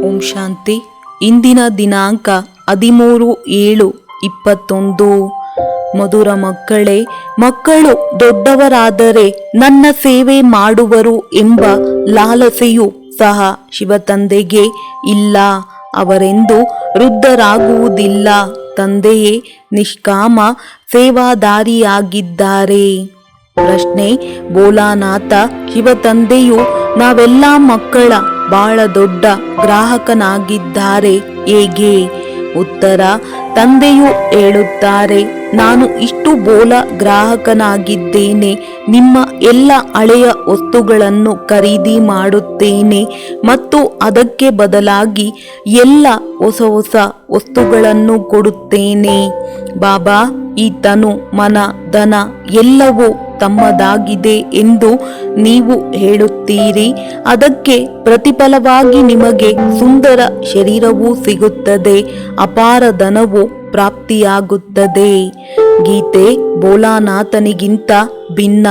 ಓಂ ಶಾಂತಿ. ಇಂದಿನ ದಿನಾಂಕ 13/7/21. ಮಧುರ ಮಕ್ಕಳೇ, ಮಕ್ಕಳು ದೊಡ್ಡವರಾದರೆ ನನ್ನ ಸೇವೆ ಮಾಡುವರು ಎಂಬ ಲಾಲಸೆಯೂ ಸಹ ಶಿವತಂದೆಗೆ ಇಲ್ಲ. ಅವರೆಂದು ವೃದ್ಧರಾಗುವುದಿಲ್ಲ. ತಂದೆಯೇ ನಿಷ್ಕಾಮ ಸೇವಾದಾರಿಯಾಗಿದ್ದಾರೆ. ಪ್ರಶ್ನೆ: ಭೋಲಾನಾಥ ಶಿವತಂದೆಯು ನಾವೆಲ್ಲ ಮಕ್ಕಳ ಬಹಳ ದೊಡ್ಡ ಗ್ರಾಹಕನಾಗಿದ್ದಾರೆ ಹೇಗೆ? ಉತ್ತರ: ತಂದೆಯು ಹೇಳುತ್ತಾರೆ, ನಾನು ಇಷ್ಟು ಬೋಲ ಗ್ರಾಹಕನಾಗಿದ್ದೇನೆ. ನಿಮ್ಮ ಎಲ್ಲ ಹಳೆಯ ವಸ್ತುಗಳನ್ನು ಖರೀದಿ ಮಾಡುತ್ತೇನೆ ಮತ್ತು ಅದಕ್ಕೆ ಬದಲಾಗಿ ಎಲ್ಲ ಹೊಸ ಹೊಸ ವಸ್ತುಗಳನ್ನು ಕೊಡುತ್ತೇನೆ. ಬಾಬಾ, ಈ ತನು ಮನ ಧನ ಎಲ್ಲವೂ ತಮ್ಮದಾಗಿದೆ ಎಂದು ನೀವು ಹೇಳುತ್ತೀರಿ. ಅದಕ್ಕೆ ಪ್ರತಿಫಲವಾಗಿ ನಿಮಗೆ ಸುಂದರ ಶರೀರವೂ ಸಿಗುತ್ತದೆ, ಅಪಾರ ಧನವೂ ಪ್ರಾಪ್ತಿಯಾಗುತ್ತದೆ. ಗೀತೆ ಭೋಲಾನಾಥನಿಗಿಂತ ಭಿನ್ನ.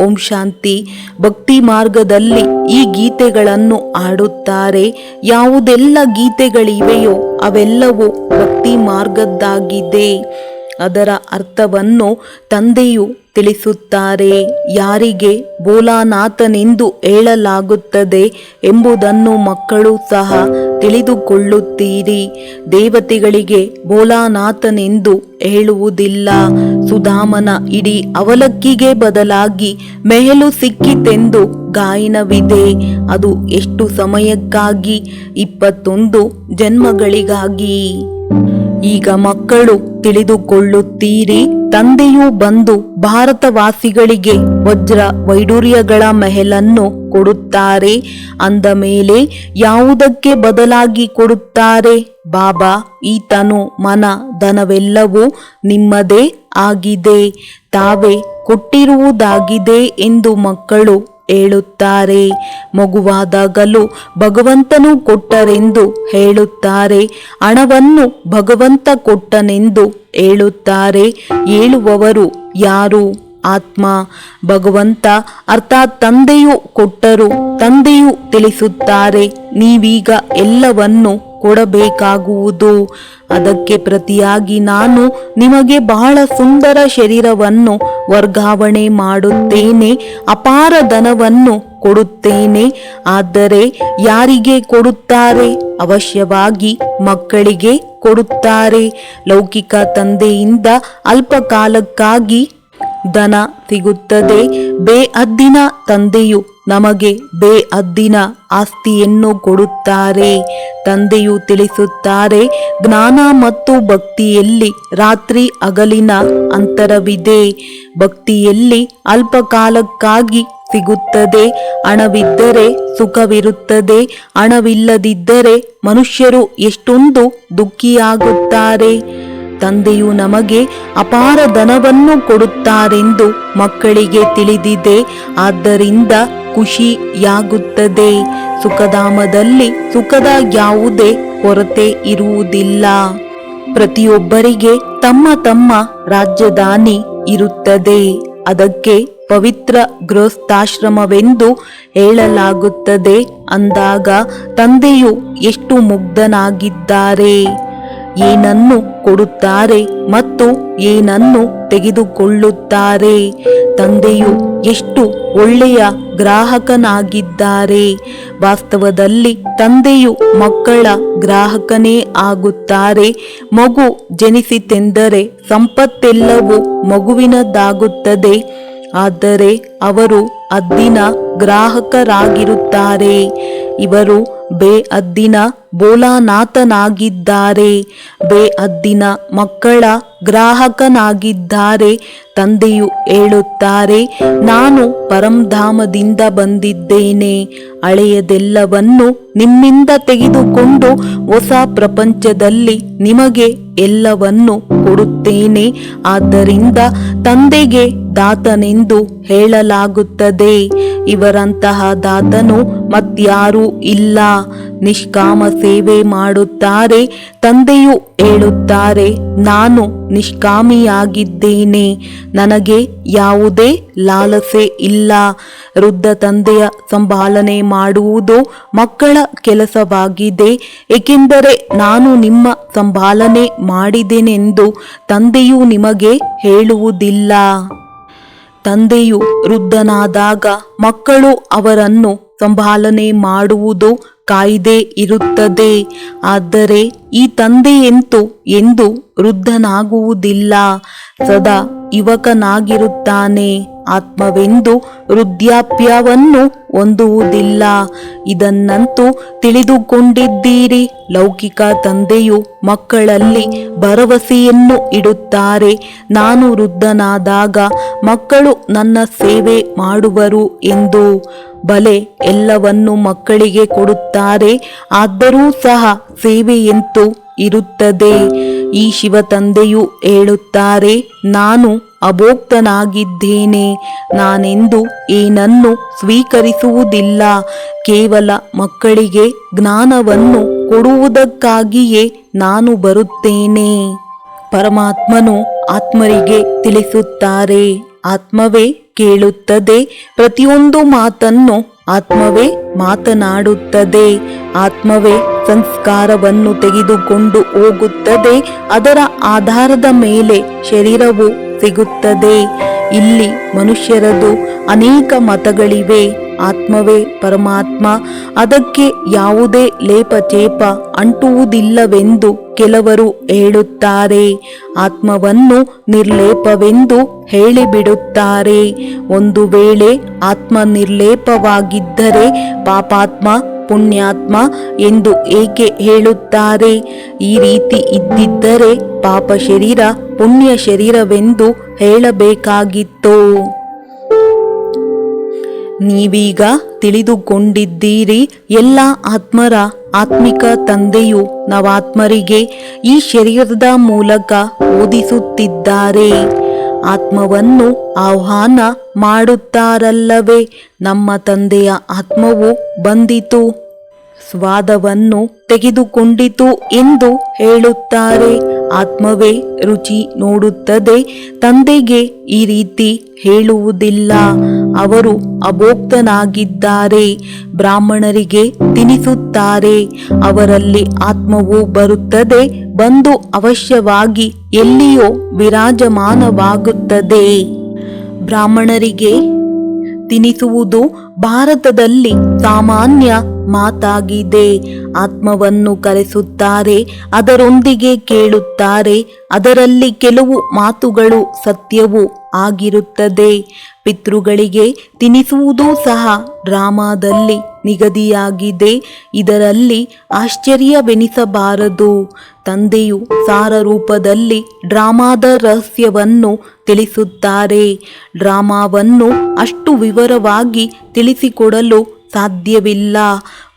ಓಂ ಶಾಂತಿ. ಭಕ್ತಿ ಮಾರ್ಗದಲ್ಲಿ ಈ ಗೀತೆಗಳನ್ನು ಹಾಡುತ್ತಾರೆ. ಯಾವುದೆಲ್ಲ ಗೀತೆಗಳಿವೆಯೋ ಅವೆಲ್ಲವೂ ಭಕ್ತಿ ಮಾರ್ಗದ್ದಾಗಿದೆ. ಅದರ ಅರ್ಥವನ್ನು ತಂದೆಯು ತಿಳಿಸುತ್ತಾರೆ. ಯಾರಿಗೆ ಭೋಲಾನಾಥನೆಂದು ಹೇಳಲಾಗುತ್ತದೆ ಎಂಬುದನ್ನು ಮಕ್ಕಳು ಸಹ ತಿಳಿದುಕೊಳ್ಳುತ್ತೀರಿ. ದೇವತೆಗಳಿಗೆ ಭೋಲಾನಾಥನೆಂದು ಹೇಳುವುದಿಲ್ಲ. ಸುಧಾಮನ ಇಡೀ ಅವಲಕ್ಕಿಗೆ ಬದಲಾಗಿ ಮೆಹಲು ಸಿಕ್ಕಿತೆಂದು ಗಾಯನವಿದೆ. ಅದು ಎಷ್ಟು ಸಮಯಕ್ಕಾಗಿ? 21 ಜನ್ಮಗಳಿಗಾಗಿ. ಈಗ ಮಕ್ಕಳು ತಿಳಿದುಕೊಳ್ಳುತ್ತೀರಿ. ತಂದೆಯು ಬಂದು ಭಾರತವಾಸಿಗಳಿಗೆ ವಜ್ರ ವೈಡೂರ್ಯಗಳ ಮೆಹಲನ್ನು ಕೊಡುತ್ತಾರೆ. ಅಂದ ಮೇಲೆ ಯಾವುದಕ್ಕೆ ಬದಲಾಗಿ ಕೊಡುತ್ತಾರೆ? ಬಾಬಾ, ಈ ತನು ಮನ ಧನವೆಲ್ಲವೂ ನಿಮ್ಮದೇ ಆಗಿದೆ, ತಾವೇ ಕೊಟ್ಟಿರುವುದಾಗಿದೆ ಎಂದು ಮಕ್ಕಳು ಹೇಳುತ್ತಾರೆ. ಮಗುವಾದಾಗಲೂ ಭಗವಂತನು ಕೊಟ್ಟರೆಂದು ಹೇಳುತ್ತಾರೆ. ಹಣವನ್ನು ಭಗವಂತ ಕೊಟ್ಟನೆಂದು ಹೇಳುತ್ತಾರೆ. ಹೇಳುವವರು ಯಾರು? ಆತ್ಮ. ಭಗವಂತ ಅರ್ಥಾತ್ ತಂದೆಯು ಕೊಟ್ಟರು. ತಂದೆಯು ತಿಳಿಸುತ್ತಾರೆ, ನೀವೀಗ ಎಲ್ಲವನ್ನು ಕೊಡಬೇಕಾಗುವುದು. ಅದಕ್ಕೆ ಪ್ರತಿಯಾಗಿ ನಾನು ನಿಮಗೆ ಬಹಳ ಸುಂದರ ಶರೀರವನ್ನು ವರ್ಗಾವಣೆ ಮಾಡುತ್ತೇನೆ, ಅಪಾರ ಧನವನ್ನು ಕೊಡುತ್ತೇನೆ. ಆದರೆ ಯಾರಿಗೆ ಕೊಡುತ್ತಾರೆ? ಅವಶ್ಯವಾಗಿ ಮಕ್ಕಳಿಗೆ ಕೊಡುತ್ತಾರೆ. ಲೌಕಿಕ ತಂದೆಯಿಂದ ಅಲ್ಪ ಕಾಲಕ್ಕಾಗಿ ಧನ ಸಿಗುತ್ತದೆ. ಬೇಅದ್ದಿನ ತಂದೆಯು ನಮಗೆ ಬೇಅದ್ದಿನ ಆಸ್ತಿಯನ್ನು ಕೊಡುತ್ತಾರೆ. ತಂದೆಯು ತಿಳಿಸುತ್ತಾರೆ, ಜ್ಞಾನ ಮತ್ತು ಭಕ್ತಿಯಲ್ಲಿ ರಾತ್ರಿ ಹಗಲಿನ ಅಂತರವಿದೆ. ಭಕ್ತಿಯಲ್ಲಿ ಅಲ್ಪ ಕಾಲಕ್ಕಾಗಿ ಸಿಗುತ್ತದೆ. ಹಣವಿದ್ದರೆ ಸುಖವಿರುತ್ತದೆ. ಹಣವಿಲ್ಲದಿದ್ದರೆ ಮನುಷ್ಯರು ಎಷ್ಟೊಂದು ದುಃಖಿಯಾಗುತ್ತಾರೆ. ತಂದೆಯು ನಮಗೆ ಅಪಾರ ಧನವನ್ನು ಕೊಡುತ್ತಾರೆಂದು ಮಕ್ಕಳಿಗೆ ತಿಳಿದಿದೆ. ಆದ್ದರಿಂದ ಖುಷಿಯಾಗುತ್ತದೆ. ಸುಖಧಾಮದಲ್ಲಿ ಸುಖದ ಯಾವುದೇ ಕೊರತೆ ಇರುವುದಿಲ್ಲ. ಪ್ರತಿಯೊಬ್ಬರಿಗೆ ತಮ್ಮ ತಮ್ಮ ರಾಜಧಾನಿ ಇರುತ್ತದೆ. ಅದಕ್ಕೆ ಪವಿತ್ರ ಗೃಹಸ್ಥಾಶ್ರಮವೆಂದು ಹೇಳಲಾಗುತ್ತದೆ. ಅಂದಾಗ ತಂದೆಯು ಎಷ್ಟು ಮುಗ್ಧನಾಗಿದ್ದಾರೆ. ಏನನ್ನು ಕೊಡುತ್ತಾರೆ ಮತ್ತು ಏನನ್ನು ತೆಗೆದುಕೊಳ್ಳುತ್ತಾರೆ. ತಂದೆಯು ಎಷ್ಟು ಒಳ್ಳೆಯ ಗ್ರಾಹಕನಾಗಿದ್ದಾರೆ. ವಾಸ್ತವದಲ್ಲಿ ತಂದೆಯು ಮಕ್ಕಳ ಗ್ರಾಹಕನೇ ಆಗುತ್ತಾರೆ. ಮಗು ಜನಿಸಿತೆಂದರೆ ಸಂಪತ್ತೆಲ್ಲವೂ ಮಗುವಿನದಾಗುತ್ತದೆ. ಆದರೆ ಅವರು ಅದ್ದಿನ ಗ್ರಾಹಕರಾಗಿರುತ್ತಾರೆ. ಇವರು ಬೇಅದ್ದಿನ ಭೋಲಾನಾಥನಾಗಿದ್ದಾರೆ. ಬೇಅದ್ದಿನ ಮಕ್ಕಳ ಗ್ರಾಹಕನಾಗಿದ್ದಾರೆ. ತಂದೆಯು ಹೇಳುತ್ತಾರೆ, ನಾನು ಪರಂಧಾಮದಿಂದ ಬಂದಿದ್ದೇನೆ. ಹಳೆಯದೆಲ್ಲವನ್ನು ನಿಮ್ಮಿಂದ ತೆಗೆದುಕೊಂಡು ಹೊಸ ಪ್ರಪಂಚದಲ್ಲಿ ನಿಮಗೆ ಎಲ್ಲವನ್ನು ಕೊಡುತ್ತೇನೆ. ಆದ್ದರಿಂದ ತಂದೆಗೆ ದಾತನೆಂದು ಹೇಳಲಾಗುತ್ತದೆ. ಇವರಂತಹ ದಾತನು ಮತ್ಯಾರೂ ಇಲ್ಲ. ನಿಷ್ಕಾಮ ಸೇವೆ ಮಾಡುತ್ತಾರೆ. ತಂದೆಯು ಹೇಳುತ್ತಾರೆ, ನಾನು ನಿಷ್ಕಾಮಿಯಾಗಿದ್ದೇನೆ, ನನಗೆ ಯಾವುದೇ ಲಾಲಸೆ ಇಲ್ಲ. ವೃದ್ಧ ತಂದೆಯ ಸಂಭಾಲನೆ ಮಾಡುವುದು ಮಕ್ಕಳ ಕೆಲಸವಾಗಿದೆ, ಏಕೆಂದರೆ ನಾನು ನಿಮ್ಮ ಸಂಭಾಲನೆ ಮಾಡಿದೆನೆಂದು ತಂದೆಯು ನಿಮಗೆ ಹೇಳುವುದಿಲ್ಲ. ತಂದೆಯು ವೃದ್ಧನಾದಾಗ ಮಕ್ಕಳು ಅವರನ್ನು ಸಂಭಾಲನೆ ಮಾಡುವುದು ಕಾಯ್ದೆ ಇರುತ್ತದೆ. ಆದರೆ ಈ ತಂದೆಯಂತೂ ಎಂದು ವೃದ್ಧನಾಗುವುದಿಲ್ಲ, ಸದಾ ಯುವಕನಾಗಿರುತ್ತಾನೆ. ಆತ್ಮವೆಂದು ವೃದ್ಧಾಪ್ಯವನ್ನು ಹೊಂದುವುದಿಲ್ಲ. ಇದನ್ನಂತೂ ತಿಳಿದುಕೊಂಡಿದ್ದೀರಿ. ಲೌಕಿಕ ತಂದೆಯು ಮಕ್ಕಳಲ್ಲಿ ಭರವಸೆಯನ್ನು ಇಡುತ್ತಾರೆ. ನಾನು ವೃದ್ಧನಾದಾಗ ಮಕ್ಕಳು ನನ್ನ ಸೇವೆ ಮಾಡುವರು ಎಂದು. ಬಲೆ ಎಲ್ಲವನ್ನು ಮಕ್ಕಳಿಗೆ ಕೊಡುತ್ತಾರೆ, ಆದರೂ ಸಹ ಸೇವೆಯಂತೂ ಇರುತ್ತದೆ. ಈ ಶಿವ ತಂದೆಯು ಹೇಳುತ್ತಾರೆ, ನಾನು ಅಭೋಕ್ತನಾಗಿದ್ದೇನೆ, ನಾನೆಂದು ಏನನ್ನು ಸ್ವೀಕರಿಸುವುದಿಲ್ಲ. ಕೇವಲ ಮಕ್ಕಳಿಗೆ ಜ್ಞಾನವನ್ನು ಕೊಡುವುದಕ್ಕಾಗಿಯೇ ನಾನು ಬರುತ್ತೇನೆ. ಪರಮಾತ್ಮನು ಆತ್ಮರಿಗೆ ತಿಳಿಸುತ್ತಾರೆ, ಆತ್ಮವೇ ಕೇಳುತ್ತದೆ, ಪ್ರತಿಯೊಂದು ಮಾತನ್ನು ಆತ್ಮವೇ ಮಾತನಾಡುತ್ತದೆ. ಆತ್ಮವೇ ಸಂಸ್ಕಾರವನ್ನು ತೆಗೆದುಕೊಂಡು ಹೋಗುತ್ತದೆ, ಅದರ ಆಧಾರದ ಮೇಲೆ ಶರೀರವು ಸಿಗುತ್ತದೆ. ಇಲ್ಲಿ ಮನುಷ್ಯರದು ಅನೇಕ ಮತಗಳಿವೆ. ಆತ್ಮವೇ ಪರಮಾತ್ಮ, ಅದಕ್ಕೆ ಯಾವುದೇ ಲೇಪಚೇಪ ಅಂಟುವುದಿಲ್ಲವೆಂದು ಕೆಲವರು ಹೇಳುತ್ತಾರೆ. ಆತ್ಮವನ್ನು ನಿರ್ಲೇಪವೆಂದು ಹೇಳಿಬಿಡುತ್ತಾರೆ. ಒಂದು ವೇಳೆ ಆತ್ಮ ನಿರ್ಲೇಪವಾಗಿದ್ದರೆ ಪಾಪಾತ್ಮ ಪುಣ್ಯಾತ್ಮ ಎಂದು ಏಕೆ ಹೇಳುತ್ತಾರೆ? ಈ ರೀತಿ ಇದ್ದಿದ್ದರೆ ಪಾಪ ಶರೀರ ಪುಣ್ಯ ಶರೀರವೆಂದು ಹೇಳಬೇಕಾಗಿತ್ತು. ನೀವೀಗ ತಿಳಿದುಕೊಂಡಿದ್ದೀರಿ, ಎಲ್ಲ ಆತ್ಮರ ಆತ್ಮಿಕ ತಂದೆಯು ನವಾತ್ಮರಿಗೆ ಈ ಶರೀರದ ಮೂಲಕ ಓದಿಸುತ್ತಿದ್ದಾರೆ. ಆತ್ಮವನ್ನು ಆಹ್ವಾನ ಮಾಡುತ್ತಾರಲ್ಲವೇ, ನಮ್ಮ ತಂದೆಯ ಆತ್ಮವು ಬಂದಿತು, ಸ್ವಾದವನ್ನು ತೆಗೆದುಕೊಂಡಿತು ಎಂದು ಹೇಳುತ್ತಾರೆ. ಆತ್ಮವೇ ರುಚಿ ನೋಡುತ್ತದೆ, ತಂದೆಗೆ ಈ ರೀತಿ ಹೇಳುವುದಿಲ್ಲ. ಅವರು ಅಭೋಕ್ತನಾಗಿದ್ದಾರೆ. ಬ್ರಾಹ್ಮಣರಿಗೆ ತಿನಿಸುತ್ತಾರೆ, ಅವರಲ್ಲಿ ಆತ್ಮವು ಬರುತ್ತದೆ, ಬಂದು ಅವಶ್ಯವಾಗಿ ಎಲ್ಲಿಯೋ ವಿರಾಜಮಾನವಾಗುತ್ತದೆ. ಬ್ರಾಹ್ಮಣರಿಗೆ ತಿನಿಸುವುದು ಭಾರತದಲ್ಲಿ ಸಾಮಾನ್ಯ ಮಾತಾಗಿದೆ. ಆತ್ಮವನ್ನು ಕರೆಸುತ್ತಾರೆ, ಅದರೊಂದಿಗೆ ಕೇಳುತ್ತಾರೆ. ಅದರಲ್ಲಿ ಕೆಲವು ಮಾತುಗಳು ಸತ್ಯವೂ ಆಗಿರುತ್ತದೆ. ಪಿತೃಗಳಿಗೆ ತಿನಿಸುವುದೂ ಸಹ ಡ್ರಾಮಾದಲ್ಲಿ ನಿಗದಿಯಾಗಿದೆ. ಇದರಲ್ಲಿ ಆಶ್ಚರ್ಯವೆನಿಸಬಾರದು. ತಂದೆಯು ಸಾರ ರೂಪದಲ್ಲಿ ಡ್ರಾಮಾದ ರಹಸ್ಯವನ್ನು ತಿಳಿಸುತ್ತಾರೆ. ಡ್ರಾಮಾವನ್ನು ಅಷ್ಟು ವಿವರವಾಗಿ ತಿಳಿಸಿಕೊಡಲು ಸಾಧ್ಯವಿಲ್ಲ.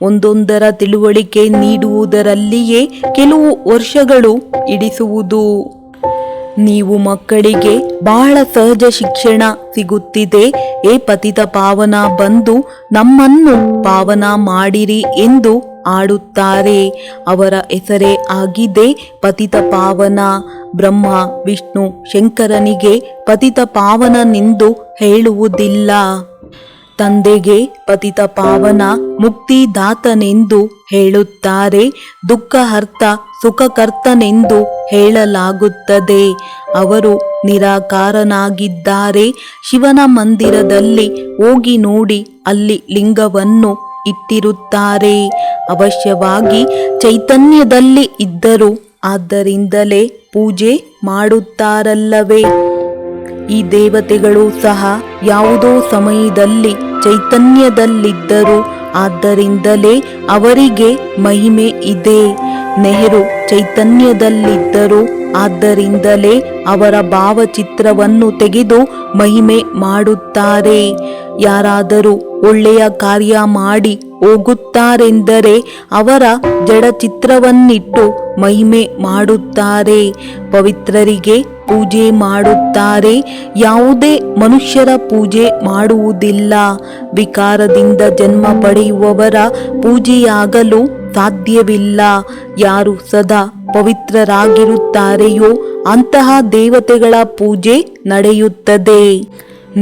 ಒಂದೊಂದರ ತಿಳುವಳಿಕೆ ನೀಡುವುದರಲ್ಲಿಯೇ ಕೆಲವು ವರ್ಷಗಳು ಹಿಡಿಸುವುದು. ನೀವು ಮಕ್ಕಳಿಗೆ ಬಹಳ ಸಹಜ ಶಿಕ್ಷಣ ಸಿಗುತ್ತಿದೆ. ಏ ಪತಿತ ಪಾವನ ಬಂದು ನಮ್ಮನ್ನು ಪಾವನ ಮಾಡಿರಿ ಎಂದು ಆಡುತ್ತಾರೆ. ಅವರ ಹೆಸರೇ ಆಗಿದೆ ಪತಿತ ಪಾವನ. ಬ್ರಹ್ಮ ವಿಷ್ಣು ಶಂಕರನಿಗೆ ಪತಿತ ಪಾವನನೆಂದು ಹೇಳುವುದಿಲ್ಲ. ತಂದೆಗೆ ಪತಿತ ಪಾವನ ಮುಕ್ತಿದಾತನೆಂದು ಹೇಳುತ್ತಾರೆ. ದುಃಖಹರ್ತ ಸುಖಕರ್ತನೆಂದು ಹೇಳಲಾಗುತ್ತದೆ. ಅವರು ನಿರಾಕಾರನಾಗಿದ್ದಾರೆ. ಶಿವನ ಮಂದಿರದಲ್ಲಿ ಹೋಗಿ ನೋಡಿ, ಅಲ್ಲಿ ಲಿಂಗವನ್ನು ಇಟ್ಟಿರುತ್ತಾರೆ. ಅವಶ್ಯವಾಗಿ ಚೈತನ್ಯದಲ್ಲಿ ಇದ್ದರು, ಆದ್ದರಿಂದಲೇ ಪೂಜೆ ಮಾಡುತ್ತಾರಲ್ಲವೇ. ಈ ದೇವತೆಗಳು ಸಹ ಯಾವುದೋ ಸಮಯದಲ್ಲಿ ಚೈತನ್ಯದಲ್ಲಿದ್ದರು, ಆದ್ದರಿಂದಲೇ ಅವರಿಗೆ ಮಹಿಮೆ ಇದೆ. ನೆಹರು ಚೈತನ್ಯದಲ್ಲಿದ್ದರು, ಆದ್ದರಿಂದಲೇ ಅವರ ಭಾವಚಿತ್ರವನ್ನು ತೆಗೆದು ಮಹಿಮೆ ಮಾಡುತ್ತಾರೆ. ಯಾರಾದರೂ ಒಳ್ಳೆಯ ಕಾರ್ಯ ಮಾಡಿ ಹೋಗುತ್ತಾರೆಂದರೆ ಅವರ ಜಡಚಿತ್ರವನ್ನಿಟ್ಟು ಮಹಿಮೆ ಮಾಡುತ್ತಾರೆ. ಪವಿತ್ರರಿಗೆ ಪೂಜೆ ಮಾಡುತ್ತಾರೆ, ಯಾವುದೇ ಮನುಷ್ಯರ ಪೂಜೆ ಮಾಡುವುದಿಲ್ಲ. ವಿಕಾರದಿಂದ ಜನ್ಮ ಪಡೆಯುವವರ ಪೂಜೆಯಾಗಲು ಸಾಧ್ಯವಿಲ್ಲ. ಯಾರು ಸದಾ ಪವಿತ್ರರಾಗಿರುತ್ತಾರೆಯೋ ಅಂತಹ ದೇವತೆಗಳ ಪೂಜೆ ನಡೆಯುತ್ತದೆ.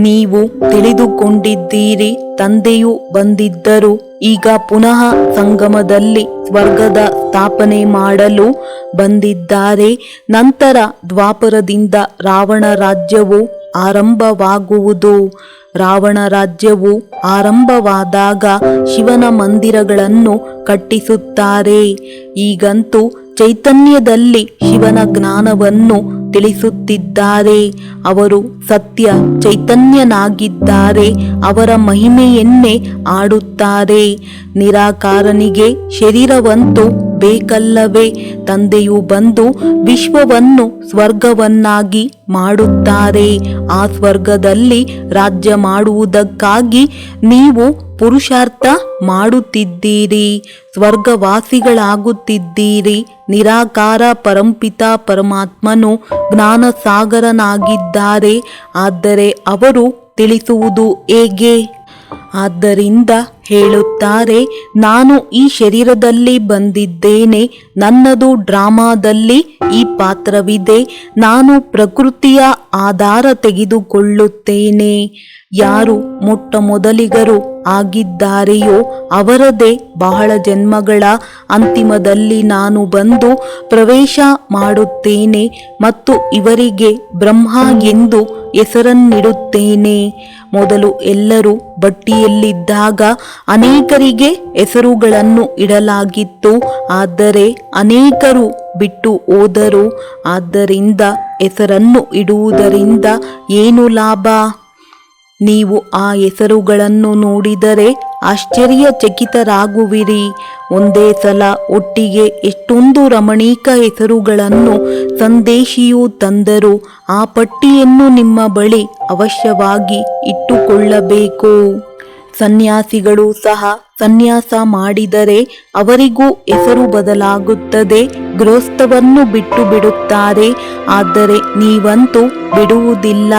ನೀವು ತಿಳಿದುಕೊಂಡಿದ್ದೀರಿ, ತಂದೆಯು ಬಂದಿದ್ದರು, ಈಗ ಪುನಃ ಸಂಗಮದಲ್ಲಿ ಸ್ವರ್ಗದ ಸ್ಥಾಪನೆ ಮಾಡಲು ಬಂದಿದ್ದಾರೆ. ನಂತರ ದ್ವಾಪರದಿಂದ ರಾವಣ ರಾಜ್ಯವು ಆರಂಭವಾಗುವುದು. ರಾವಣ ರಾಜ್ಯವು ಆರಂಭವಾದಾಗ ಶಿವನ ಮಂದಿರಗಳನ್ನು ಕಟ್ಟಿಸುತ್ತಾರೆ. ಈಗಂತೂ ಚೈತನ್ಯದಲ್ಲಿ ಶಿವನ ಜ್ಞಾನವನ್ನು ತಿಳಿಸುತ್ತಿದ್ದಾರೆ. ಅವರು ಸತ್ಯ ಚೈತನ್ಯನಾಗಿದ್ದಾರೆ. ಅವರ ಮಹಿಮೆಯನ್ನೇ ಆಡುತ್ತಾರೆ. ನಿರಾಕಾರನಿಗೆ ಶರೀರವಂತೂ ಬೇಕಲ್ಲವೇ? ತಂದೆಯು ಬಂದು ವಿಶ್ವವನ್ನು ಸ್ವರ್ಗವನ್ನಾಗಿ ಮಾಡುತ್ತಾರೆ. ಆ ಸ್ವರ್ಗದಲ್ಲಿ ರಾಜ್ಯ ಮಾಡುವುದಕ್ಕಾಗಿ ನೀವು ಪುರುಷಾರ್ಥ ಮಾಡುತ್ತಿದ್ದೀರಿ, ಸ್ವರ್ಗವಾಸಿಗಳಾಗುತ್ತಿದ್ದೀರಿ. ನಿರಾಕಾರ ಪರಂಪಿತ ಪರಮಾತ್ಮನು ಜ್ಞಾನಸಾಗರನಾಗಿದ್ದಾರೆ. ಆದರೆ ಅವರು ತಿಳಿಸುವುದು ಹೇಗೆ? ಆದ್ದರಿಂದ ಹೇಳುತ್ತಾರೆ, ನಾನು ಈ ಶರೀರದಲ್ಲಿ ಬಂದಿದ್ದೇನೆ, ನನ್ನದು ಡ್ರಾಮಾದಲ್ಲಿ ಈ ಪಾತ್ರವಿದೆ, ನಾನು ಪ್ರಕೃತಿಯ ಆಧಾರ ತೆಗೆದುಕೊಳ್ಳುತ್ತೇನೆ. ಯಾರು ಮೊಟ್ಟ ಮೊದಲಿಗರು ಆಗಿದ್ದಾರೆಯೋ ಅವರದೇ ಬಹಳ ಜನ್ಮಗಳ ಅಂತಿಮದಲ್ಲಿ ನಾನು ಬಂದು ಪ್ರವೇಶ ಮಾಡುತ್ತೇನೆ ಮತ್ತು ಇವರಿಗೆ ಬ್ರಹ್ಮ ಎಂದು ಹೆಸರನ್ನಿಡುತ್ತೇನೆ. ಮೊದಲು ಎಲ್ಲರೂ ಬಟ್ಟಿಯಲ್ಲಿದ್ದಾಗ ಅನೇಕರಿಗೆ ಹೆಸರುಗಳನ್ನು ಇಡಲಾಗಿತ್ತು, ಆದರೆ ಅನೇಕರು ಬಿಟ್ಟು ಹೋದರು. ಆದ್ದರಿಂದ ಹೆಸರನ್ನು ಇಡುವುದರಿಂದ ಏನು ಲಾಭ? ನೀವು ಆ ಹೆಸರುಗಳನ್ನು ನೋಡಿದರೆ ಆಶ್ಚರ್ಯಚಕಿತರಾಗುವಿರಿ. ಒಂದೇ ಸಲ ಒಟ್ಟಿಗೆ ಎಷ್ಟೊಂದು ರಮಣೀಕ ಹೆಸರುಗಳನ್ನು ಸಂದೇಶಿಯು ತಂದರು. ಆ ಪಟ್ಟಿಯನ್ನು ನಿಮ್ಮ ಬಳಿ ಅವಶ್ಯವಾಗಿ ಇಟ್ಟುಕೊಳ್ಳಬೇಕು. ಸನ್ಯಾಸಿಗಳು ಸಹ ಸನ್ಯಾಸ ಮಾಡಿದರೆ ಅವರಿಗೂ ಹೆಸರು ಬದಲಾಗುತ್ತದೆ. ಗೃಹಸ್ಥವನ್ನು ಬಿಟ್ಟು ಬಿಡುತ್ತಾರೆ, ಆದರೆ ನೀವಂತೂ ಬಿಡುವುದಿಲ್ಲ.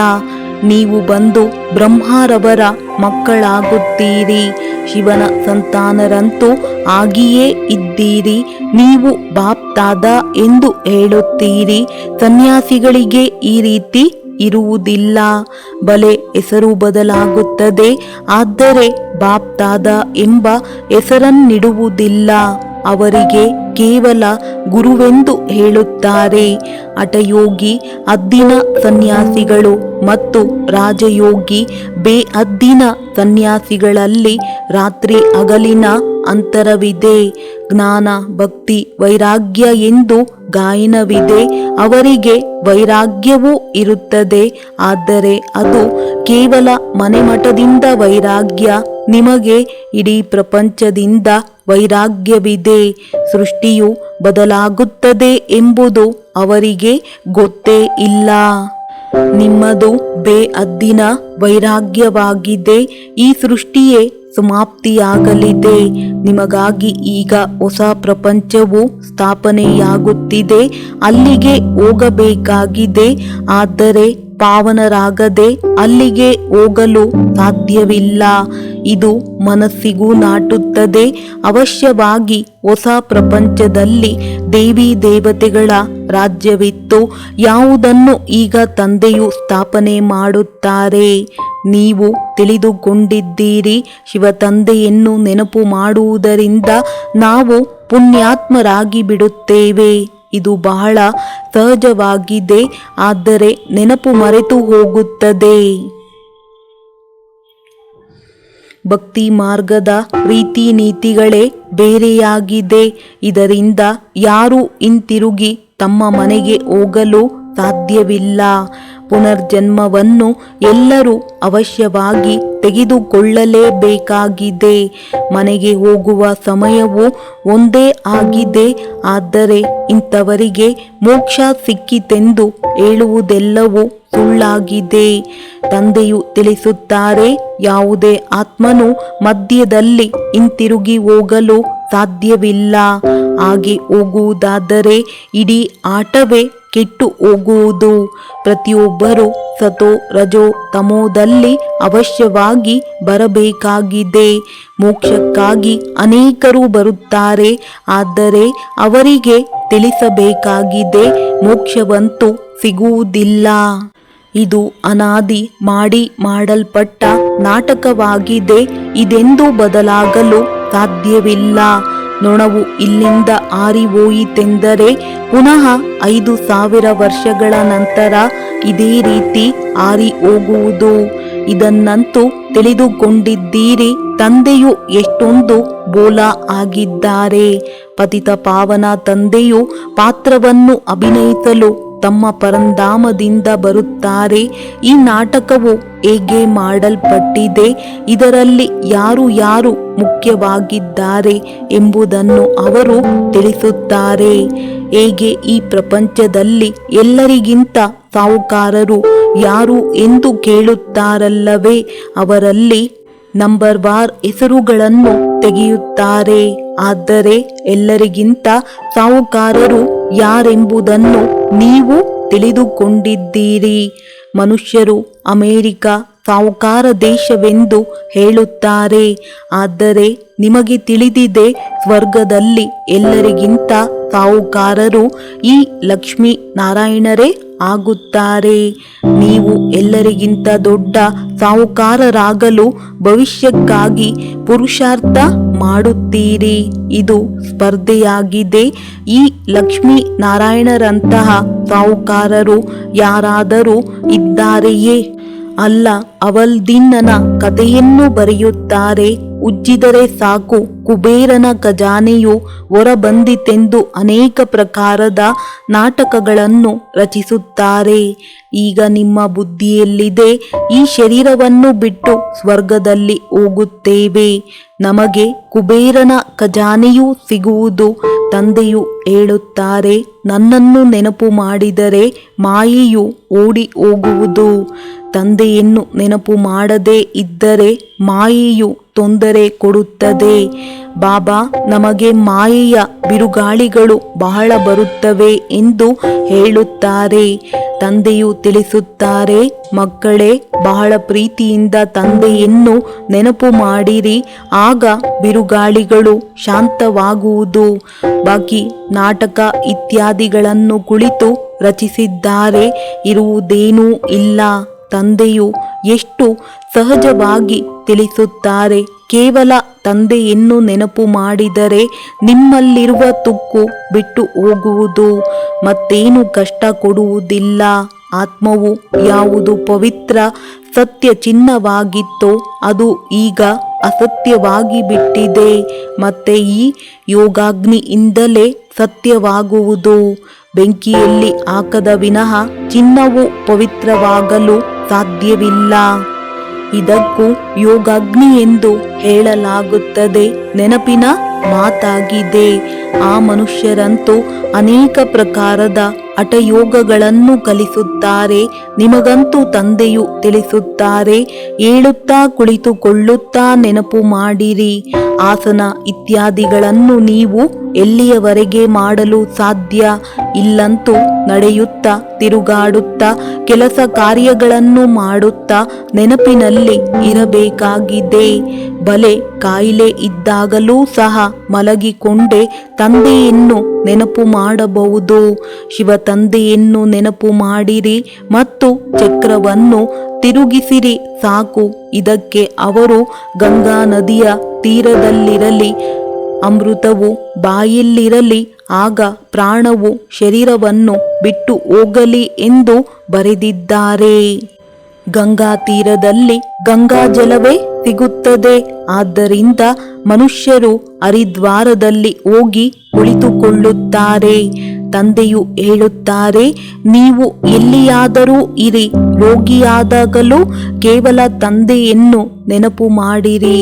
ನೀವು ಬಂದು ಬ್ರಹ್ಮರವರ ಮಕ್ಕಳಾಗುತ್ತೀರಿ. ಶಿವನ ಸಂತಾನರಂತೂ ಆಗಿಯೇ ಇದ್ದೀರಿ. ನೀವು ಬಾಪ್ತಾದ ಎಂದು ಹೇಳುತ್ತೀರಿ. ಸನ್ಯಾಸಿಗಳಿಗೆ ಈ ರೀತಿ ಇರುವುದಿಲ್ಲ. ಬಲೆ ಹೆಸರು ಬದಲಾಗುತ್ತದೆ, ಆದರೆ ಬಾಪ್ತಾದ ಎಂಬ ಹೆಸರನ್ನಿಡುವುದಿಲ್ಲ. ಅವರಿಗೆ ಕೇವಲ ಗುರುವೆಂದು ಹೇಳುತ್ತಾರೆ. ಹಠಯೋಗಿ ಹದ್ದಿನ ಸನ್ಯಾಸಿಗಳು ಮತ್ತು ರಾಜಯೋಗಿ ಬೇಹದ್ದಿನ ಸನ್ಯಾಸಿಗಳಲ್ಲಿ ರಾತ್ರಿ ಹಗಲಿನ ಅಂತರವಿದೆ. ಜ್ಞಾನ ಭಕ್ತಿ ವೈರಾಗ್ಯ ಎಂದು ಗಾಯನವಿದೆ. ಅವರಿಗೆ ವೈರಾಗ್ಯವೂ ಇರುತ್ತದೆ, ಆದರೆ ಅದು ಕೇವಲ ಮನೆಮಠದಿಂದ ವೈರಾಗ್ಯ. ನಿಮಗೆ ಇಡೀ ಪ್ರಪಂಚದಿಂದ ವೈರಾಗ್ಯವಿದೆ. ಸೃಷ್ಟಿಯು ಬದಲಾಗುತ್ತದೆ ಎಂಬುದು ಅವರಿಗೆ ಗೊತ್ತೇ ಇಲ್ಲ. ನಿಮ್ಮದು ಬೇಹದ್ದಿನ ವೈರಾಗ್ಯವಾಗಿದೆ. ಈ ಸೃಷ್ಟಿಯೇ ಸಮಾಪ್ತಿಯಾಗಲಿದೆ. ನಿಮಗಾಗಿ ಈಗ ಹೊಸ ಪ್ರಪಂಚವು ಸ್ಥಾಪನೆಯಾಗುತ್ತಿದೆ. ಅಲ್ಲಿಗೆ ಹೋಗಬೇಕಾಗಿದೆ, ಆದರೆ ಪಾವನರಾಗದೆ ಅಲ್ಲಿಗೆ ಹೋಗಲು ಸಾಧ್ಯವಿಲ್ಲ. ಇದು ಮನಸ್ಸಿಗೂ ನಾಟುತ್ತದೆ. ಅವಶ್ಯವಾಗಿ ಹೊಸ ಪ್ರಪಂಚದಲ್ಲಿ ದೇವಿ ದೇವತೆಗಳ ರಾಜ್ಯವಿತ್ತು. ಯಾವುದನ್ನು ಈಗ ತಂದೆಯು ಸ್ಥಾಪನೆ ಮಾಡುತ್ತಾರೆ. ನೀವು ತಿಳಿದುಕೊಂಡಿದ್ದೀರಿ, ಶಿವ ತಂದೆಯನ್ನು ನೆನಪು ಮಾಡುವುದರಿಂದ ನಾವು ಪುಣ್ಯಾತ್ಮರಾಗಿ ಬಿಡುತ್ತೇವೆ. ಇದು ಬಹಳ ಸಹಜವಾಗಿದೆ, ಆದರೆ ನೆನಪು ಮರೆತು ಹೋಗುತ್ತದೆ. ಭಕ್ತಿ ಮಾರ್ಗದ ರೀತಿ ನೀತಿಗಳೇ ಬೇರೆಯಾಗಿದೆ. ಇದರಿಂದ ಯಾರೂ ಹಿಂತಿರುಗಿ ತಮ್ಮ ಮನೆಗೆ ಹೋಗಲು ಸಾಧ್ಯವಿಲ್ಲ. ಪುನರ್ಜನ್ಮವನ್ನು ಎಲ್ಲರೂ ಅವಶ್ಯವಾಗಿ ತೆಗೆದುಕೊಳ್ಳಲೇಬೇಕಾಗಿದೆ. ಮನೆಗೆ ಹೋಗುವ ಸಮಯವು ಒಂದೇ ಆಗಿದೆ, ಆದರೆ ಇಂಥವರಿಗೆ ಮೋಕ್ಷ ಸಿಕ್ಕಿತೆಂದು ಹೇಳುವುದೆಲ್ಲವೂ ಸುಳ್ಳಾಗಿದೆ. ತಂದೆಯು ತಿಳಿಸುತ್ತಾರೆ, ಯಾವುದೇ ಆತ್ಮನು ಮಧ್ಯದಲ್ಲಿ ಹಿಂತಿರುಗಿ ಹೋಗಲು ಸಾಧ್ಯವಿಲ್ಲ. ಹಾಗೆ ಹೋಗುವುದಾದರೆ ಇಡೀ ಆಟವೇ ಕೆಟ್ಟು ಹೋಗುವುದು. ಪ್ರತಿಯೊಬ್ಬರು ಸತೋ ರಜೋ ತಮೋದಲ್ಲಿ ಅವಶ್ಯವಾಗಿ ಬರಬೇಕಾಗಿದೆ. ಮೋಕ್ಷಕ್ಕಾಗಿ ಅನೇಕರು ಬರುತ್ತಾರೆ, ಆದರೆ ಅವರಿಗೆ ತಿಳಿಸಬೇಕಾಗಿದೆ, ಮೋಕ್ಷವಂತೂ ಸಿಗುವುದಿಲ್ಲ. ಇದು ಅನಾದಿ ಮಾಡಲ್ಪಟ್ಟ ನಾಟಕವಾಗಿದೆ. ಇದೆಂದೂ ಬದಲಾಗಲು ಸಾಧ್ಯವಿಲ್ಲ. ನೊಣವು ಇಲ್ಲಿಂದ ಹಾರಿ ಹೋಯಿತೆಂದರೆ ಪುನಃ 5000 ವರ್ಷಗಳ ನಂತರ ಇದೇ ರೀತಿ ಹಾರಿ ಹೋಗುವುದು. ಇದನ್ನಂತೂ ತಿಳಿದುಕೊಂಡಿದ್ದೀರಿ. ತಂದೆಯು ಎಷ್ಟೊಂದು ಬೋಲ ಆಗಿದ್ದಾರೆ. ಪತಿತ ಪಾವನ ತಂದೆಯು ಪಾತ್ರವನ್ನು ಅಭಿನಯಿಸಲು ತಮ್ಮ ಪರಂಧಾಮದಿಂದ ಬರುತ್ತಾರೆ. ಈ ನಾಟಕವು ಹೇಗೆ ಮಾಡಲ್ಪಟ್ಟಿದೆ, ಇದರಲ್ಲಿ ಯಾರು ಯಾರು ಮುಖ್ಯವಾಗಿದ್ದಾರೆ ಎಂಬುದನ್ನು ಅವರು ತಿಳಿಸುತ್ತಾರೆ. ಹೇಗೆ ಈ ಪ್ರಪಂಚದಲ್ಲಿ ಎಲ್ಲರಿಗಿಂತ ಸಾಹುಕಾರರು ಯಾರು ಎಂದು ಕೇಳುತ್ತಾರಲ್ಲವೇ, ಅವರಲ್ಲಿ ನಂಬರ್ ವಾರ್ ಹೆಸರುಗಳನ್ನು ತೆಗೆಯುತ್ತಾರೆ. ಆದರೆ ಎಲ್ಲರಿಗಿಂತ ಸಾಹುಕಾರರು ಯಾರೆಂಬುದನ್ನು ನೀವು ತಿಳಿದುಕೊಂಡಿದ್ದೀರಿ. ಮನುಷ್ಯರು ಅಮೆರಿಕ ಸಾಹುಕಾರ ದೇಶವೆಂದು ಹೇಳುತ್ತಾರೆ, ಆದರೆ ನಿಮಗೆ ತಿಳಿದಿದೆ, ಸ್ವರ್ಗದಲ್ಲಿ ಎಲ್ಲರಿಗಿಂತ ಸಾಹುಕಾರರು ಈ ಲಕ್ಷ್ಮೀ ನಾರಾಯಣರೇ ಆಗುತ್ತಾರೆ. ನೀವು ಎಲ್ಲರಿಗಿಂತ ದೊಡ್ಡ ಸಾಹುಕಾರರಾಗಲು ಭವಿಷ್ಯಕ್ಕಾಗಿ ಪುರುಷಾರ್ಥ ಮಾಡುತ್ತೀರಿ. ಇದು ಸ್ಪರ್ಧೆಯಾಗಿದೆ. ಈ ಲಕ್ಷ್ಮೀ ನಾರಾಯಣರಂತಹ ಸಾಹುಕಾರರು ಯಾರಾದರೂ ಇದ್ದಾರೆಯೇ? ಅಲ್ಲ, ಅವಲ್ದಿನ್ನನ ಕಥೆಯನ್ನು ಬರೆಯುತ್ತಾರೆ. ಉಜ್ಜಿದರೆ ಸಾಕು, ಕುಬೇರನ ಖಜಾನೆಯು ಹೊರಬಂದಿತೆಂದು ಅನೇಕ ಪ್ರಕಾರದ ನಾಟಕಗಳನ್ನು ರಚಿಸುತ್ತಾರೆ. ಈಗ ನಿಮ್ಮ ಬುದ್ಧಿಯಲ್ಲಿದೆ, ಈ ಶರೀರವನ್ನು ಬಿಟ್ಟು ಸ್ವರ್ಗದಲ್ಲಿ ಹೋಗುತ್ತೇವೆ, ನಮಗೆ ಕುಬೇರನ ಖಜಾನೆಯೂ ಸಿಗುವುದು. ತಂದೆಯು ಹೇಳುತ್ತಾರೆ, ನನ್ನನ್ನು ನೆನಪು ಮಾಡಿದರೆ ಮಾಯೆಯು ಓಡಿ ಹೋಗುವುದು. ತಂದೆಯನ್ನು ನೆನಪು ಮಾಡದೇ ಇದ್ದರೆ ಮಾಯೆಯು ತೊಂದರೆ ಕೊಡುತ್ತದೆ. ಬಾಬಾ ನಮಗೆ ಮಾಯೆಯ ಬಿರುಗಾಳಿಗಳು ಬಹಳ ಬರುತ್ತವೆ ಎಂದು ಹೇಳುತ್ತಾರೆ. ತಂದೆಯು ತಿಳಿಸುತ್ತಾರೆ, ಮಕ್ಕಳೇ, ಬಹಳ ಪ್ರೀತಿಯಿಂದ ತಂದೆಯನ್ನು ನೆನಪು ಮಾಡಿರಿ, ಆಗ ಬಿರುಗಾಳಿಗಳು ಶಾಂತವಾಗುವುದು. ಬಾಕಿ ನಾಟಕ ಇತ್ಯಾದಿಗಳನ್ನು ಕುಳಿತು ರಚಿಸಿದ್ದಾರೆ, ಇರುವುದೇನೂ ಇಲ್ಲ. ತಂದೆಯು ಎಷ್ಟು ಸಹಜವಾಗಿ ತಿಳಿಸುತ್ತಾರೆ, ಕೇವಲ ತಂದೆಯನ್ನು ನೆನಪು ಮಾಡಿದರೆ ನಿಮ್ಮಲ್ಲಿರುವ ತುಕ್ಕು ಬಿಟ್ಟು ಹೋಗುವುದು, ಮತ್ತೇನು ಕಷ್ಟ ಕೊಡುವುದಿಲ್ಲ. ಆತ್ಮವು ಯಾವುದು ಪವಿತ್ರ ಸತ್ಯ ಚಿನ್ನವಾಗಿತ್ತೋ ಅದು ಈಗ ಅಸತ್ಯವಾಗಿ ಬಿಟ್ಟಿದೆ. ಮತ್ತೆ ಈ ಯೋಗಾಗ್ನಿಯಿಂದಲೇ ಸತ್ಯವಾಗುವುದು. ಬೆಂಕಿಯಲ್ಲಿ ಹಾಕದ ವಿನಃ ಚಿನ್ನವು ಪವಿತ್ರವಾಗಲು ಸಾಧ್ಯವಿಲ್ಲ. ಇದಕ್ಕೂ ಯೋಗಾಗ್ನಿ ಎಂದು ಹೇಳಲಾಗುತ್ತದೆ. ನೆನಪಿನ ಮಾತಾಗಿದೆ. ಆ ಮನುಷ್ಯರಂತೂ ಅನೇಕ ಪ್ರಕಾರದ ಹಠಯೋಗಗಳನ್ನು ಕಲಿಸುತ್ತಾರೆ. ನಿಮಗಂತೂ ತಂದೆಯು ತಿಳಿಸುತ್ತಾರೆ, ಹೇಳುತ್ತಾ ಕುಳಿತುಕೊಳ್ಳುತ್ತಾ ನೆನಪು ಮಾಡಿರಿ. ಆಸನ ಇತ್ಯಾದಿಗಳನ್ನು ನೀವು ಎಲ್ಲಿಯವರೆಗೆ ಮಾಡಲು ಸಾಧ್ಯ? ಇಲ್ಲಂತೂ ನಡೆಯುತ್ತಾ, ತಿರುಗಾಡುತ್ತಾ, ಕೆಲಸ ಕಾರ್ಯಗಳನ್ನು ಮಾಡುತ್ತಾ ನೆನಪಿನಲ್ಲಿ ಇರಬೇಕಾಗಿದೆ. ಬಲೆ ಕಾಯಿಲೆ ಇದ್ದಾಗಲೂ ಸಹ ಮಲಗಿಕೊಂಡೇ ತಂದೆಯನ್ನು ನೆನಪು ಮಾಡಬಹುದು. ಶಿವ ತಂದೆಯನ್ನು ನೆನಪು ಮಾಡಿರಿ ಮತ್ತು ಚಕ್ರವನ್ನು ತಿರುಗಿಸಿರಿ ಸಾಕು. ಇದಕ್ಕೆ ಅವರು ಗಂಗಾ ನದಿಯ ತೀರದಲ್ಲಿರಲಿ, ಅಮೃತವು ಬಾಯಲ್ಲಿರಲಿ, ಆಗ ಪ್ರಾಣವು ಶರೀರವನ್ನು ಬಿಟ್ಟು ಹೋಗಲಿ ಎಂದು ಬರೆದಿದ್ದಾರೆ. ಗಂಗಾ ತೀರದಲ್ಲಿ ಗಂಗಾ ಜಲವೇ ಸಿಗುತ್ತದೆ. ಆದ್ದರಿಂದ ಮನುಷ್ಯರು ಹರಿದ್ವಾರದಲ್ಲಿ ಹೋಗಿ ಕುಳಿತುಕೊಳ್ಳುತ್ತಾರೆ. ತಂದೆಯು ಹೇಳುತ್ತಾರೆ, ನೀವು ಎಲ್ಲಿಯಾದರೂ ಇರಿ, ರೋಗಿಯಾದಾಗಲೂ ಕೇವಲ ತಂದೆಯನ್ನು ನೆನಪು ಮಾಡಿರಿ.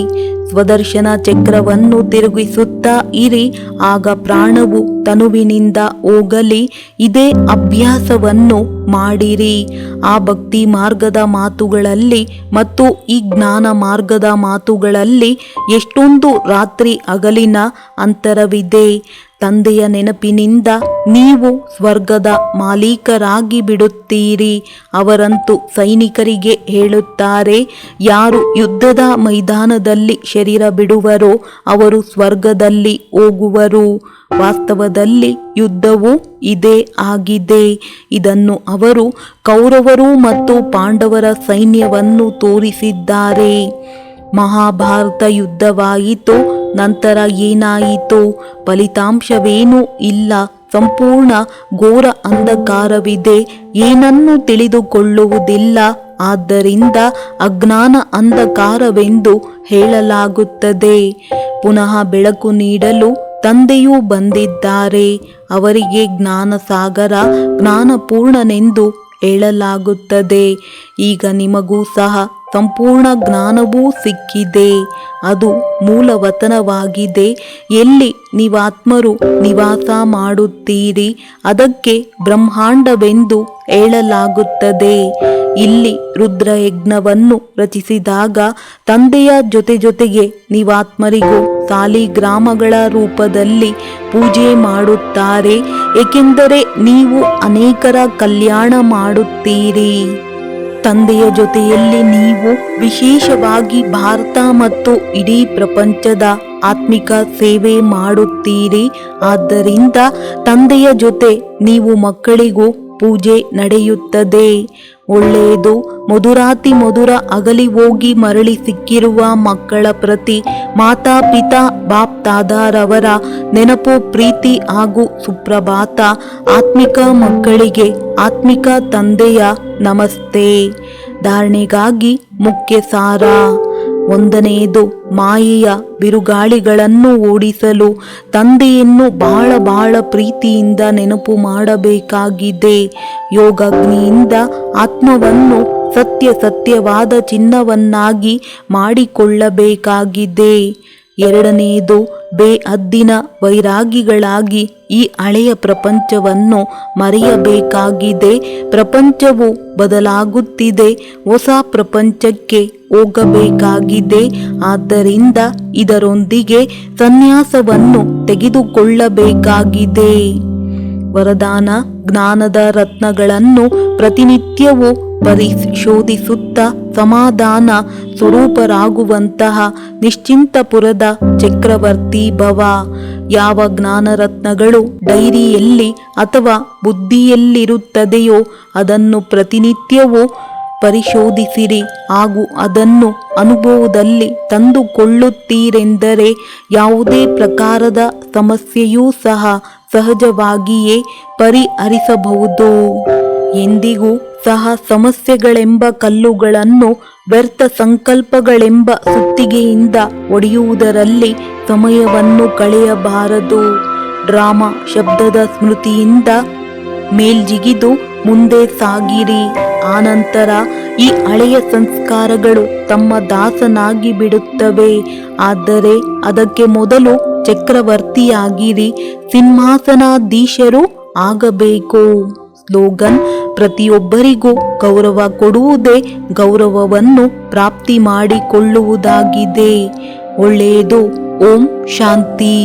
ಸ್ವದರ್ಶನ ಚಕ್ರವನ್ನು ತಿರುಗಿಸುತ್ತಾ ಇರಿ. ಆಗ ಪ್ರಾಣವು ತನುವಿನಿಂದ ಹೋಗಲಿ. ಇದೇ ಅಭ್ಯಾಸವನ್ನು ಮಾಡಿರಿ. ಆ ಭಕ್ತಿ ಮಾರ್ಗದ ಮಾತುಗಳಲ್ಲಿ ಮತ್ತು ಈ ಜ್ಞಾನ ಮಾರ್ಗದ ಮಾತುಗಳಲ್ಲಿ ಎಷ್ಟೊಂದು ರಾತ್ರಿ ಹಗಲಿನ ಅಂತರವಿದೆ. ತಂದೆಯ ನೆನಪಿನಿಂದ ನೀವು ಸ್ವರ್ಗದ ಮಾಲೀಕರಾಗಿ ಬಿಡುತ್ತೀರಿ. ಅವರಂತೂ ಸೈನಿಕರಿಗೆ ಹೇಳುತ್ತಾರೆ, ಯಾರು ಯುದ್ಧದ ಮೈದಾನದಲ್ಲಿ ಶರೀರ ಬಿಡುವರೋ ಅವರು ಸ್ವರ್ಗದಲ್ಲಿ ಹೋಗುವರು. ವಾಸ್ತವದಲ್ಲಿ ಯುದ್ಧವು ಇದೇ ಆಗಿದೆ. ಇದನ್ನು ಅವರು ಕೌರವರು ಮತ್ತು ಪಾಂಡವರ ಸೈನ್ಯವನ್ನು ತೋರಿಸಿದ್ದಾರೆ. ಮಹಾಭಾರತ ಯುದ್ಧವಾಯಿತು. ನಂತರ ಏನಾಯಿತು? ಫಲಿತಾಂಶವೇನೂ ಇಲ್ಲ. ಸಂಪೂರ್ಣ ಘೋರ ಅಂಧಕಾರವಿದೆ. ಏನನ್ನು ತಿಳಿದುಕೊಳ್ಳುವುದಿಲ್ಲ. ಆದ್ದರಿಂದ ಅಜ್ಞಾನ ಅಂಧಕಾರವೆಂದು ಹೇಳಲಾಗುತ್ತದೆ. ಪುನಃ ಬೆಳಕು ನೀಡಲು ತಂದೆಯೂ ಬಂದಿದ್ದಾರೆ. ಅವರಿಗೆ ಜ್ಞಾನಸಾಗರ, ಜ್ಞಾನಪೂರ್ಣನೆಂದು ಹೇಳಲಾಗುತ್ತದೆ. ಈಗ ನಿಮಗೂ ಸಹ ಸಂಪೂರ್ಣ ಜ್ಞಾನವೂ ಸಿಕ್ಕಿದೆ. ಅದು ಮೂಲವತನವಾಗಿದೆ. ಎಲ್ಲಿ ನೀವಾತ್ಮರು ನಿವಾಸ ಮಾಡುತ್ತೀರಿ ಅದಕ್ಕೆ ಬ್ರಹ್ಮಾಂಡವೆಂದು ಹೇಳಲಾಗುತ್ತದೆ. ಇಲ್ಲಿ ರುದ್ರಯಜ್ಞವನ್ನು ರಚಿಸಿದಾಗ ತಂದೆಯ ಜೊತೆಗೆ ನೀವಾತ್ಮರಿಗೂ ಸಾಲಿಗ್ರಾಮಗಳ ರೂಪದಲ್ಲಿ ಪೂಜೆ ಮಾಡುತ್ತಾರೆ. ಏಕೆಂದರೆ ನೀವು ಅನೇಕರ ಕಲ್ಯಾಣ ಮಾಡುತ್ತೀರಿ. ತಂದೆಯ ಜೊತೆಯಲ್ಲಿ ನೀವು ವಿಶೇಷವಾಗಿ ಭಾರತ ಮತ್ತು ಇಡೀ ಪ್ರಪಂಚದ ಆತ್ಮಿಕ ಸೇವೆ ಮಾಡುತ್ತೀರಿ. ಆದ್ದರಿಂದ ತಂದೆಯ ಜೊತೆ ನೀವು ಮಕ್ಕಳಿಗೂ ಪೂಜೆ ನಡೆಯುತ್ತದೆ. ಒಳ್ಳೆಯದು. ಮಧುರಾತಿ ಮಧುರ ಅಗಲಿ ಹೋಗಿ ಮರಳಿ ಸಿಕ್ಕಿರುವ ಮಕ್ಕಳ ಪ್ರತಿ ಮಾತಾ ಪಿತಾ ಬಾಪ್ ದಾದಾರವರ ನೆನಪು, ಪ್ರೀತಿ ಹಾಗೂ ಸುಪ್ರಭಾತ. ಆತ್ಮಿಕ ಮಕ್ಕಳಿಗೆ ಆತ್ಮಿಕ ತಂದೆಯ ನಮಸ್ತೆ. ಧಾರಣೆಗಾಗಿ ಮುಖ್ಯ ಸಾರ. 1ನೇದು, ಮಾಯೆಯ ಬಿರುಗಾಳಿಗಳನ್ನು ಓಡಿಸಲು ತಂದೆಯನ್ನು ಬಹಳ ಪ್ರೀತಿಯಿಂದ ನೆನಪು ಮಾಡಬೇಕಾಗಿದೆ. ಯೋಗಾಗ್ನಿಯಿಂದ ಆತ್ಮವನ್ನು ಸತ್ಯವಾದ ಚಿನ್ನವನ್ನಾಗಿ ಮಾಡಿಕೊಳ್ಳಬೇಕಾಗಿದೆ. 2ನೇದು, ಬೇಹದ್ದಿನ ವೈರಾಗಿಗಳಾಗಿ ಈ ಹಳೆಯ ಪ್ರಪಂಚವನ್ನು ಮರೆಯಬೇಕಾಗಿದೆ. ಪ್ರಪಂಚವು ಬದಲಾಗುತ್ತಿದೆ. ಹೊಸ ಪ್ರಪಂಚಕ್ಕೆ ಹೋಗಬೇಕಾಗಿದೆ. ಆದ್ದರಿಂದ ಇದರೊಂದಿಗೆ ಸನ್ಯಾಸವನ್ನು ತೆಗೆದುಕೊಳ್ಳಬೇಕಾಗಿದೆ. ವರದಾನ: ಜ್ಞಾನದ ರತ್ನಗಳನ್ನು ಪ್ರತಿನಿತ್ಯವೂ ಪರಿಶೋಧಿಸುತ್ತಾ ಸಮಾಧಾನ ಸ್ವರೂಪರಾಗುವಂತಹ ನಿಶ್ಚಿಂತಪುರದ ಚಕ್ರವರ್ತಿ ಭವ. ಯಾವ ಜ್ಞಾನರತ್ನಗಳು ಡೈರಿಯಲ್ಲಿ ಅಥವಾ ಬುದ್ಧಿಯಲ್ಲಿರುತ್ತದೆಯೋ ಅದನ್ನು ಪ್ರತಿನಿತ್ಯವೂ ಪರಿಶೋಧಿಸಿರಿ ಹಾಗೂ ಅದನ್ನು ಅನುಭವದಲ್ಲಿ ತಂದುಕೊಳ್ಳುತ್ತೀರೆಂದರೆ ಯಾವುದೇ ಪ್ರಕಾರದ ಸಮಸ್ಯೆಯೂ ಸಹ ಸಹಜವಾಗಿಯೇ ಪರಿಹರಿಸಬಹುದು. ಎಂದಿಗೂ ಸಹ ಸಮಸ್ಯೆಗಳೆಂಬ ಕಲ್ಲುಗಳನ್ನು ವ್ಯರ್ಥ ಸಂಕಲ್ಪಗಳೆಂಬ ಸುತ್ತಿಗೆಯಿಂದ ಒಡೆಯುವುದರಲ್ಲಿ ಸಮಯವನ್ನು ಕಳೆಯಬಾರದು. ಡ್ರಾಮಾ ಶಬ್ದದ ಸ್ಮೃತಿಯಿಂದ ಮೇಲ್ಜಿಗಿದು ಮುಂದೆ ಸಾಗಿರಿ. ಆನಂತರ ಈ ಹಳೆಯ ಸಂಸ್ಕಾರಗಳು ತಮ್ಮ ದಾಸನಾಗಿ ಬಿಡುತ್ತವೆ. ಆದರೆ ಅದಕ್ಕೆ ಮೊದಲು ಚಕ್ರವರ್ತಿಯಾಗಿರಿ. ಸಿಂಹಾಸನಾಧೀಶರು ಆಗಬೇಕು. ಸ್ಲೋಗನ್: ಪ್ರತಿಯೊಬ್ಬರಿಗೂ ಗೌರವ ಕೊಡುವುದೇ ಗೌರವವನ್ನು ಪ್ರಾಪ್ತಿ ಮಾಡಿಕೊಳ್ಳುವುದಾಗಿದೆ. ಒಳ್ಳೆಯದು. ಓಂ ಶಾಂತಿ.